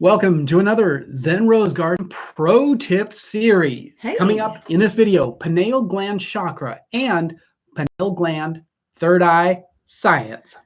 Welcome to another Zen Rose Garden Pro Tip Series. Hey. Coming up in this video, Pineal Gland Chakra and Pineal Gland Third Eye Science.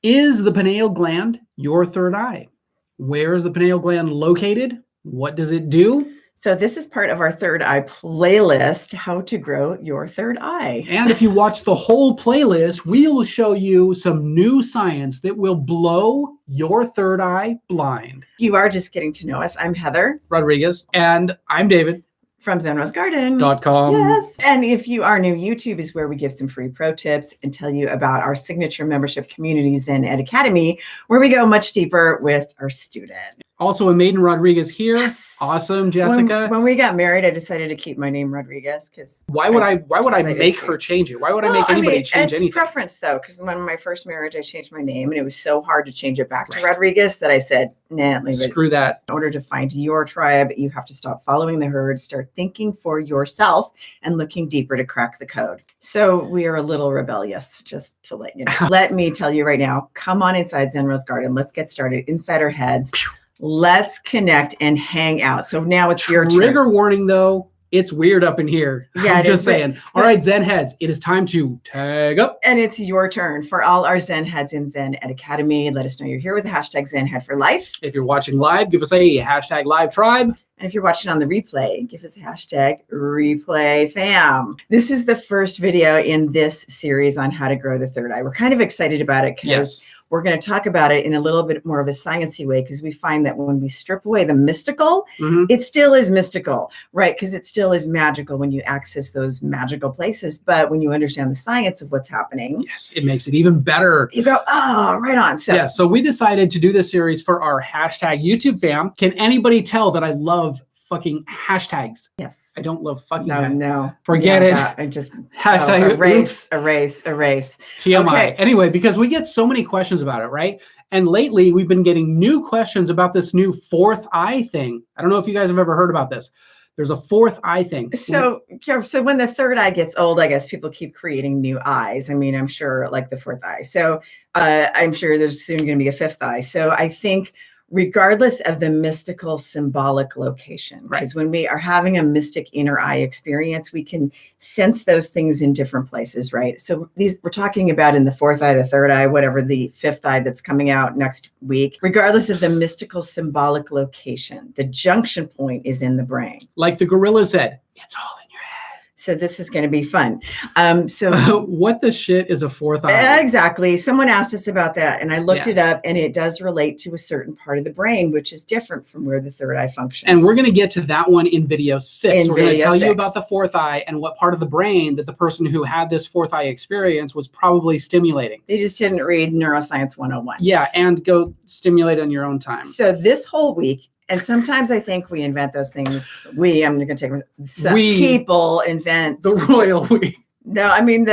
Is the pineal gland your third eye? Where is the pineal gland located? What does it do? So this is part of our third eye playlist, how to grow your third eye. And if you watch the whole playlist, we will show you some new science that will blow your third eye blind. You are just getting to know us. I'm Heather Rodriguez. And I'm David. from ZenRoseGarden. .com. Yes. And if you are new, YouTube is where we give some free pro tips and tell you about our signature membership community, Zen-Ed Academy, where we go much deeper with our students. Also, a Maiden Rodriguez here. Yes. Awesome, Jessica. When we got married, I decided to keep my name Rodriguez because Why would I make her change it? Why would I make anybody change anything? It's preference though, because when my first marriage, I changed my name and it was so hard to change it back to Rodriguez that I said, nah, leave it. Screw that. In order to find your tribe, you have to stop following the herd, start thinking for yourself and looking deeper to crack the code. So we are a little rebellious, just to let you know. Let me tell you right now, come on inside Zen Rose Garden. Let's get started inside our heads. Let's connect and hang out. So now it's your turn. Trigger warning though, it's weird up in here. Yeah, I'm just saying. All right, Zen heads, it is time to tag up. And it's your turn. For all our Zen heads in Zen-Ed Academy, let us know you're here with the hashtag ZenHead for life. If you're watching live, give us a hashtag live tribe. And if you're watching on the replay, give us a hashtag replay fam. This is the first video in this series on how to grow the third eye. We're kind of excited about it because we're going to talk about it in a little bit more of a sciencey way, because we find that when we strip away the mystical, it still is mystical, right? Because it still is magical when you access those magical places. But when you understand the science of what's happening, yes, it makes it even better. You go, oh, right on. So we decided to do this series for our hashtag YouTube fam. Can anybody tell that I love fucking hashtags? Yes. I don't love fucking No. Forget it. I just hashtag erase. TMI. Okay. Anyway, because we get so many questions about it, right? And lately we've been getting new questions about this new fourth eye thing. I don't know if you guys have ever heard about this. There's a fourth eye thing. So when the third eye gets old, I guess people keep creating new eyes. I mean, I'm sure like the fourth eye. So I'm sure there's soon going to be a fifth eye. So I think regardless of the mystical symbolic location, because when we are having a mystic inner eye experience, we can sense those things in different places, right? So we're talking about in the fourth eye, the third eye, whatever, the fifth eye that's coming out next week, regardless of the mystical symbolic location, the junction point is in the brain. Like the gorilla said, it's all in your head. So this is going to be fun. What the shit is a fourth eye? Exactly. Someone asked us about that and I looked it up, and it does relate to a certain part of the brain, which is different from where the third eye functions. And we're going to get to that one in video 6. We're going to tell you about the fourth eye and what part of the brain that the person who had this fourth eye experience was probably stimulating. They just didn't read Neuroscience 101. Yeah. And go stimulate on your own time. So this whole week, and sometimes I think we invent those things. I'm going to take some people invent the royal we. No, I mean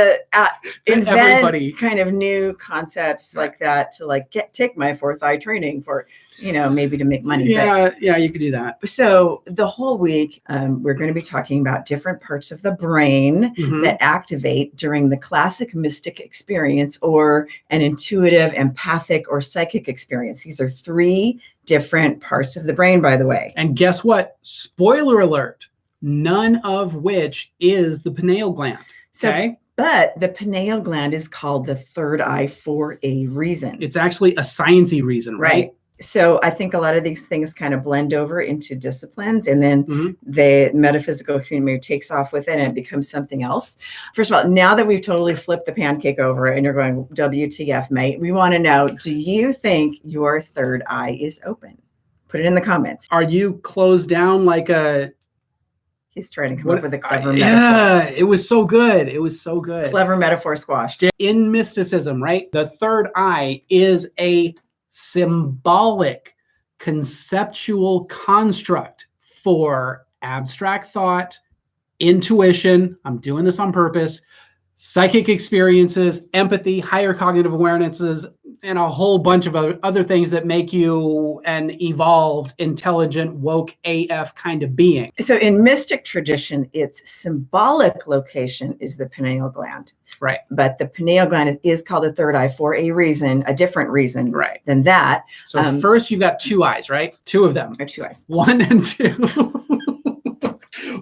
invent everybody kind of new concepts like that to take my fourth eye training for, maybe to make money. Yeah, you could do that. So the whole week, we're going to be talking about different parts of the brain that activate during the classic mystic experience or an intuitive, empathic, or psychic experience. These are 3 different parts of the brain, by the way. And guess what? Spoiler alert, none of which is the pineal gland. Okay? But the pineal gland is called the third eye for a reason. It's actually a sciencey reason, right? So I think a lot of these things kind of blend over into disciplines, and then the metaphysical community takes off with it and it becomes something else. First of all, now that we've totally flipped the pancake over and you're going, WTF, mate, we want to know, do you think your third eye is open? Put it in the comments. Are you closed down like a... He's trying to come up with a clever metaphor. Yeah, it was so good. It was so good. Clever metaphor squashed. In mysticism, right? The third eye is a symbolic, conceptual construct for abstract thought, intuition, I'm doing this on purpose, psychic experiences, empathy, higher cognitive awarenesses, and a whole bunch of other things that make you an evolved, intelligent, woke AF kind of being. So in mystic tradition, its symbolic location is the pineal gland. Right. But the pineal gland is called the third eye for a reason, a different reason than that. So first you've got two eyes, right? Two of them. Or two eyes. 1 and 2.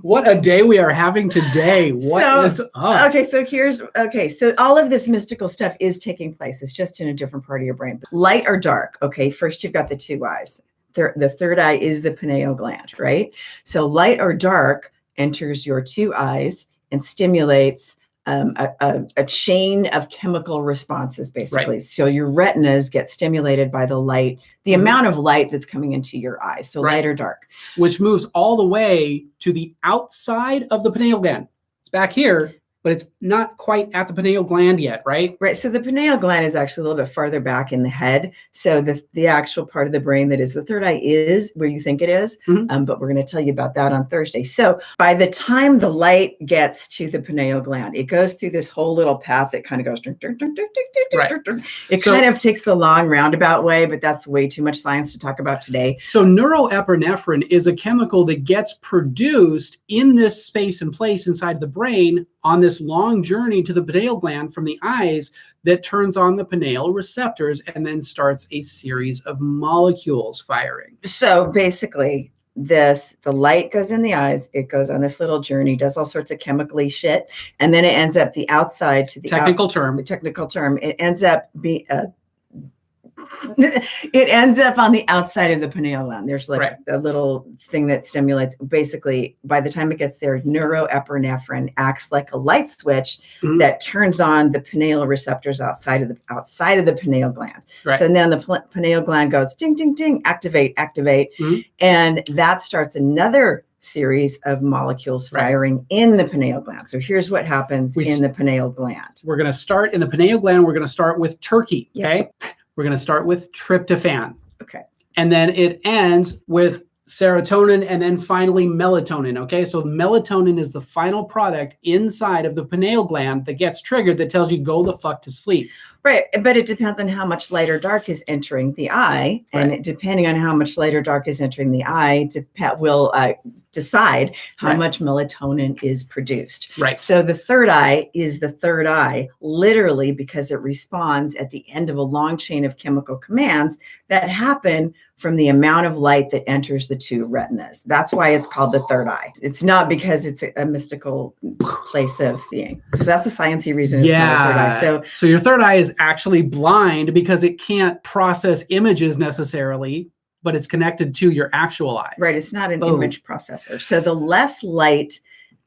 What a day we are having today. What is up? Okay, so all of this mystical stuff is taking place. It's just in a different part of your brain. Light or dark? Okay, first you've got the two eyes. The third eye is the pineal gland, right? So light or dark enters your two eyes and stimulates a chain of chemical responses, basically. Right. So your retinas get stimulated by the light, the amount of light that's coming into your eyes. So light or dark. Which moves all the way to the outside of the pineal gland. It's back here, but it's not quite at the pineal gland yet, right? Right. So the pineal gland is actually a little bit farther back in the head. So the actual part of the brain that is the third eye is where you think it is. But we're going to tell you about that on Thursday. So by the time the light gets to the pineal gland, it goes through this whole little path that kind of goes. It kind of takes the long roundabout way, but that's way too much science to talk about today. So neuroepinephrine is a chemical that gets produced in this space and place inside the brain on this long journey to the pineal gland from the eyes that turns on the pineal receptors and then starts a series of molecules firing. So basically, the light goes in the eyes, it goes on this little journey, does all sorts of chemically shit, and then it ends up the outside to the technical term. It ends up being it ends up on the outside of the pineal gland. There's like a little thing that stimulates. Basically, by the time it gets there, neuroepinephrine acts like a light switch that turns on the pineal receptors outside of the pineal gland. So then the pineal gland goes ding, ding, ding, activate, and that starts another series of molecules firing in the pineal gland. So here's what happens in the pineal gland. We're going to start in the pineal gland. We're going to start with turkey. Okay. We're going to start with tryptophan. Okay. And then it ends with serotonin and then finally melatonin. Okay. So melatonin is the final product inside of the pineal gland that gets triggered that tells you go the fuck to sleep. Right. But it depends on how much light or dark is entering the eye. And depending on how much light or dark is entering the eye will decide how much melatonin is produced. Right. So the third eye is the third eye, literally because it responds at the end of a long chain of chemical commands that happen from the amount of light that enters the two retinas. That's why it's called the third eye. It's not because it's a mystical place of being. Because that's the sciencey reason it's called the third eye. So your third eye is actually blind because it can't process images necessarily, but it's connected to your actual eyes. Right. It's not an image processor. So the less light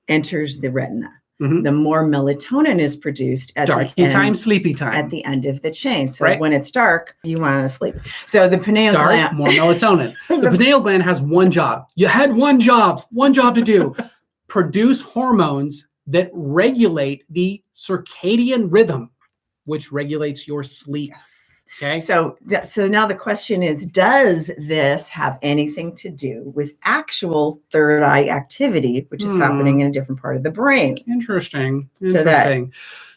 enters the retina, the more melatonin is produced at darky time, sleepy time. At the end of the chain. So when it's dark, you want to sleep. So the pineal gland. More melatonin. The pineal gland has one job. You had one job to do. Produce hormones that regulate the circadian rhythm, which regulates your sleep. Yes. Okay. So now the question is, does this have anything to do with actual third eye activity, which is happening in a different part of the brain? Interesting.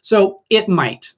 So it might.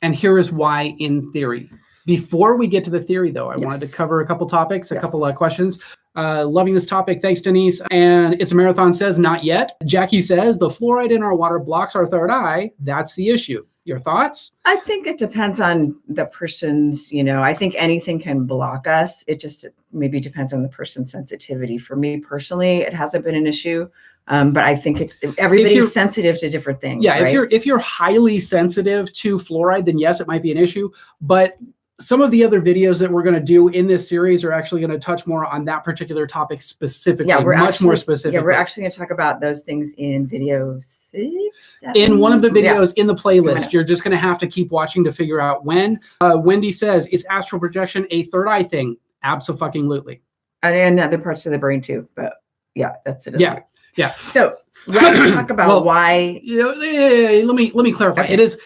And here is why in theory. Before we get to the theory, though, I wanted to cover a couple topics, a couple of questions. Loving this topic. Thanks, Denise. And It's a Marathon says, not yet. Jackie says, the fluoride in our water blocks our third eye. That's the issue. Your thoughts? I think it depends on the person's, I think anything can block us. It just maybe depends on the person's sensitivity. For me personally, it hasn't been an issue. But I think everybody's sensitive to different things. Yeah. Right? If you're highly sensitive to fluoride, then yes, it might be an issue. But some of the other videos that we're going to do in this series are actually going to touch more on that particular topic specifically. Yeah, more specifically. Yeah, we're actually going to talk about those things in video 6, 7. In one of the videos in the playlist. You're just going to have to keep watching to figure out when. Wendy says, is astral projection a third eye thing? Absolutely. And other parts of the brain too. But yeah, that's it. Yeah. So let's talk about why. Let me clarify. Okay. It is.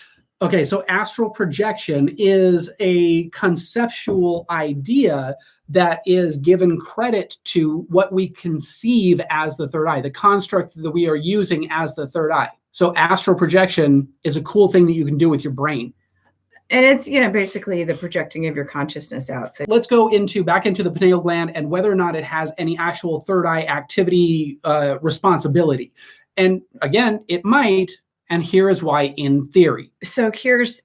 Okay, so astral projection is a conceptual idea that is given credit to what we conceive as the third eye, the construct that we are using as the third eye. So astral projection is a cool thing that you can do with your brain. And it's, basically the projecting of your consciousness out. So let's go back into the pineal gland and whether or not it has any actual third eye activity responsibility. And again, it might. And here is why in theory. So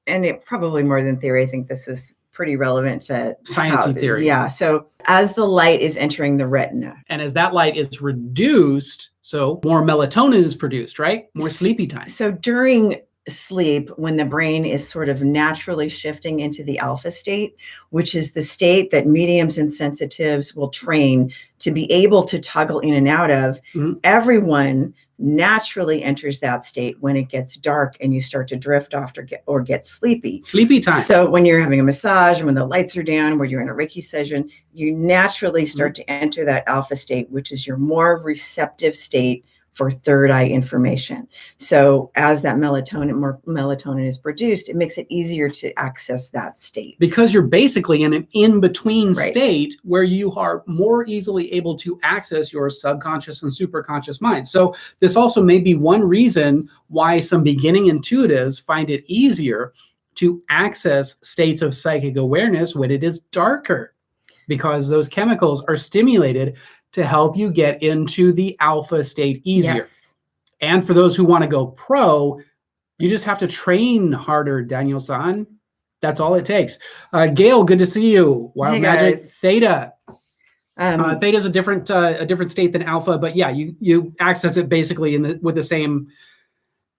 and it probably more than theory, I think this is pretty relevant to sciencey theory. Yeah. So as the light is entering the retina. And as that light is reduced, so more melatonin is produced, right? More sleepy time. So during sleep, when the brain is sort of naturally shifting into the alpha state, which is the state that mediums and sensitives will train to be able to toggle in and out of, everyone naturally enters that state when it gets dark and you start to drift off or get sleepy. Sleepy time. So when you're having a massage and when the lights are down, where you're in a Reiki session, you naturally start to enter that alpha state, which is your more receptive state for third eye information. So as that more melatonin is produced, it makes it easier to access that state. Because you're basically in an in-between state where you are more easily able to access your subconscious and superconscious mind. So this also may be one reason why some beginning intuitives find it easier to access states of psychic awareness when it is darker, because those chemicals are stimulated to help you get into the alpha state easier. Yes. And for those who want to go pro, you just have to train harder, Daniel-san. That's all it takes. Gail, good to see you. Wild Magic, guys. Theta. Theta is a different state than alpha, but yeah, you access it basically with the same.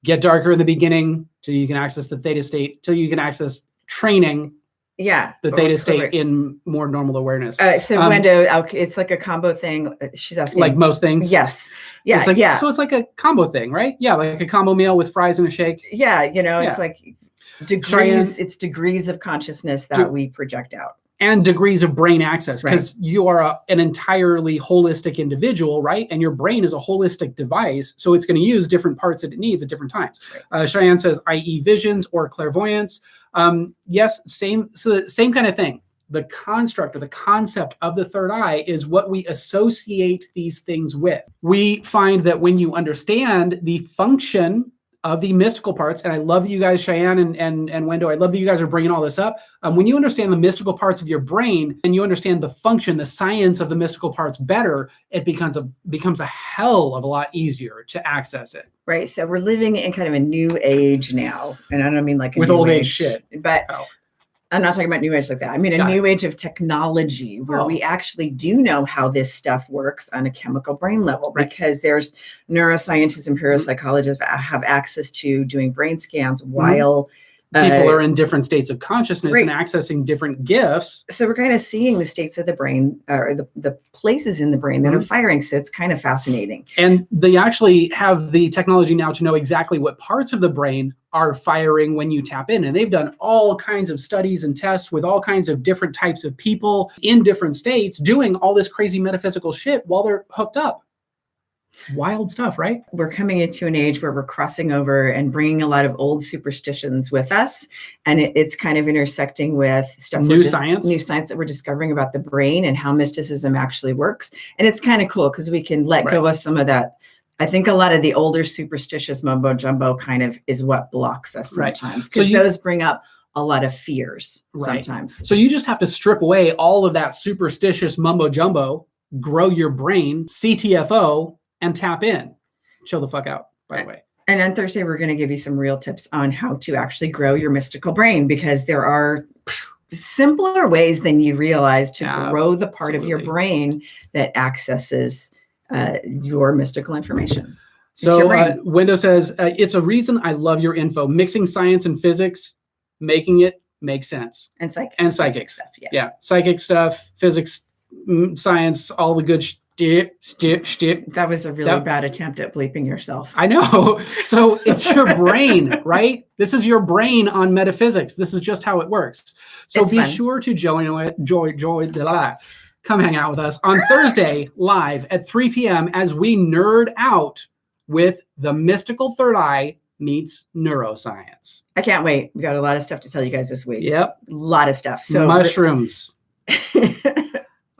Get darker in the beginning till you can access the theta state, till you can access training. Yeah, the theta state in more normal awareness. So Wendo, it's like a combo thing. She's asking, like most things. Yes, yeah, So it's like a combo thing, right? Yeah, like a combo meal with fries and a shake. Yeah, it's like degrees. It's degrees of consciousness that we project out, and degrees of brain access, because you are an entirely holistic individual, right? And your brain is a holistic device, so it's going to use different parts that it needs at different times. Cheyenne says, i.e. visions or clairvoyance. Yes, same kind of thing. The construct or the concept of the third eye is what we associate these things with. We find that when you understand the function of the mystical parts, and I love you guys, Cheyenne and Wendo, I love that you guys are bringing all this up. When you understand the mystical parts of your brain and you understand the function, the science of the mystical parts better, it becomes a hell of a lot easier to access it. Right. So we're living in kind of a new age now. And I don't mean like with old age shit. But I'm not talking about new age like that. I mean a new age of technology where we actually do know how this stuff works on a chemical brain level, because there's neuroscientists and parapsychologists have access to doing brain scans while people are in different states of consciousness and accessing different gifts. So we're kind of seeing the states of the brain, or the places in the brain that are firing. So it's kind of fascinating. And they actually have the technology now to know exactly what parts of the brain are firing when you tap in. And they've done all kinds of studies and tests with all kinds of different types of people in different states doing all this crazy metaphysical shit while they're hooked up. Wild stuff, right? We're coming into an age where we're crossing over and bringing a lot of old superstitions with us. And it's kind of intersecting with stuff. New science that we're discovering about the brain and how mysticism actually works. And it's kind of cool because we can let go of some of that. I think a lot of the older superstitious mumbo jumbo kind of is what blocks us sometimes, because those bring up a lot of fears sometimes. So you just have to strip away all of that superstitious mumbo jumbo, grow your brain, CTFO, and tap in. Chill the fuck out, by the way. And on Thursday, we're going to give you some real tips on how to actually grow your mystical brain, because there are simpler ways than you realize to grow the part of your brain that accesses your mystical information. So Wendo says, it's a reason I love your info. Mixing science and physics, making it make sense. And psychic stuff. Yeah. Psychic stuff, physics, science, all the good That was a really bad attempt at bleeping yourself. I know. So it's your brain, right? This is your brain on metaphysics. This is just how it works. So be sure to come hang out with us on Thursday live at 3 p.m. as we nerd out with the mystical third eye meets neuroscience. I can't wait. We got a lot of stuff to tell you guys this week. Yep. A lot of stuff. So mushrooms.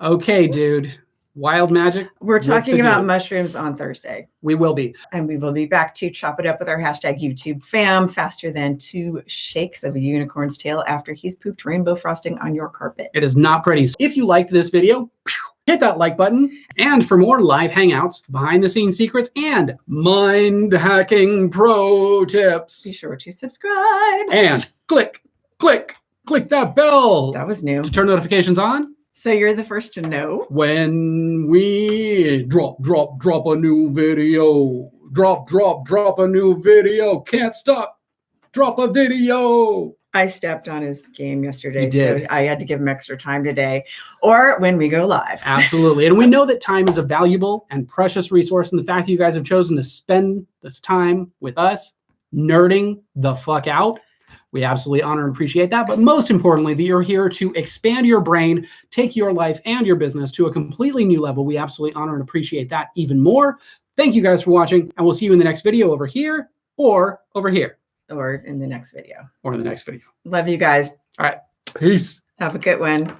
Okay, dude. Wild magic. We're with talking the about goo. mushrooms on Thursday. We will be. And we will be back to chop it up with our hashtag YouTube fam faster than 2 shakes of a unicorn's tail after he's pooped rainbow frosting on your carpet. It is not pretty. So if you liked this video, hit that like button. And for more live hangouts, behind the scenes secrets, and mind hacking pro tips, Be sure to subscribe. and click that bell That was new. to turn notifications on So you're the first to know. when we drop a new video. Drop a new video. Can't stop. Drop a video. I stepped on his game yesterday, You did. so I had to give him extra time today, or when we go live. Absolutely. And we know that time is a valuable and precious resource. And the fact that you guys have chosen to spend this time with us, nerding the fuck out, we absolutely honor and appreciate that. But most importantly, that you're here to expand your brain, take your life and your business to a completely new level. We absolutely honor and appreciate that even more. Thank you guys for watching, and we'll see you in the next video over here or over here. Or in the next video. Or in the next video. Love you guys. All right. Peace. Have a good one.